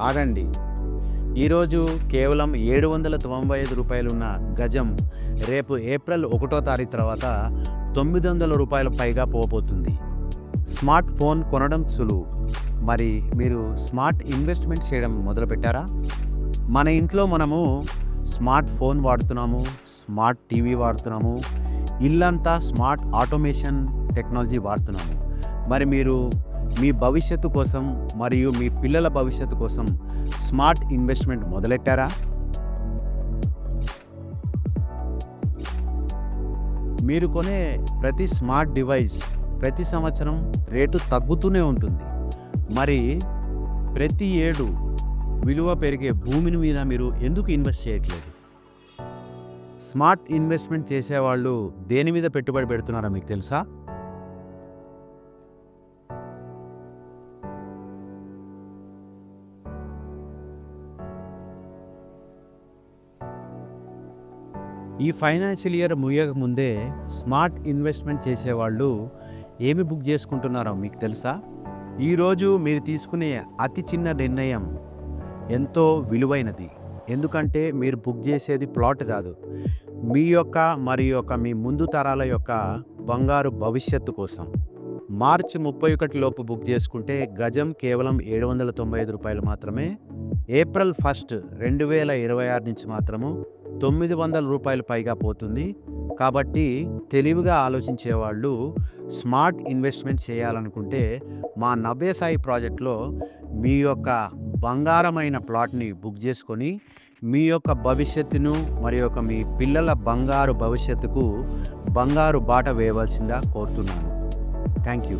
ఆగండి. ఈరోజు కేవలం రూ. 795 ఉన్న గజం రేపు ఏప్రిల్ 1వ తారీఖు తర్వాత రూ. 900 పైగా పోబోతుంది. స్మార్ట్ ఫోన్ కొనడం సులువు. మరి మీరు స్మార్ట్ ఇన్వెస్ట్మెంట్ చేయడం మొదలుపెట్టారా? మన ఇంట్లో మనము స్మార్ట్ ఫోన్ వాడుతున్నాము, స్మార్ట్ టీవీ వాడుతున్నాము, ఇల్లంతా స్మార్ట్ ఆటోమేషన్ టెక్నాలజీ వాడుతున్నాము. మరి మీరు మీ భవిష్యత్తు కోసం మరియు మీ పిల్లల భవిష్యత్తు కోసం స్మార్ట్ ఇన్వెస్ట్మెంట్ మొదలెట్టారా? మీరు కొనే ప్రతి స్మార్ట్ డివైస్ ప్రతి సంవత్సరం రేటు తగ్గుతూనే ఉంటుంది. మరి ప్రతి ఏడు విలువ పెరిగే భూమిని మీద మీరు ఎందుకు ఇన్వెస్ట్ చేయట్లేదు? స్మార్ట్ ఇన్వెస్ట్మెంట్ చేసేవాళ్ళు దేని మీద పెట్టుబడి పెడుతున్నారో మీకు తెలుసా? ఈ ఫైనాన్షియల్ ఇయర్ ముగియక ముందే స్మార్ట్ ఇన్వెస్ట్మెంట్ చేసేవాళ్ళు ఏమి బుక్ చేసుకుంటున్నారో మీకు తెలుసా? ఈరోజు మీరు తీసుకునే అతి చిన్న నిర్ణయం ఎంతో విలువైనది. ఎందుకంటే మీరు బుక్ చేసేది ప్లాట్ కాదు, మీ యొక్క మీ ముందు తరాల యొక్క బంగారు భవిష్యత్తు కోసం. మార్చి 31 లోపు బుక్ చేసుకుంటే గజం కేవలం రూ. 795 మాత్రమే. ఏప్రిల్ 1 2026 నుంచి మాత్రము రూ. 900 పైగా పోతుంది. కాబట్టి తెలివిగా ఆలోచించే వాళ్ళు స్మార్ట్ ఇన్వెస్ట్మెంట్ చేయాలనుకుంటే మా నవ్య సాయి ప్రాజెక్ట్లో మీ యొక్క బంగారమైన ప్లాట్ని బుక్ చేసుకొని మీ యొక్క భవిష్యత్తును మీ పిల్లల బంగారు భవిష్యత్తుకు బంగారు బాట వేయవలసిందిగా కోరుతున్నాను. Thank you.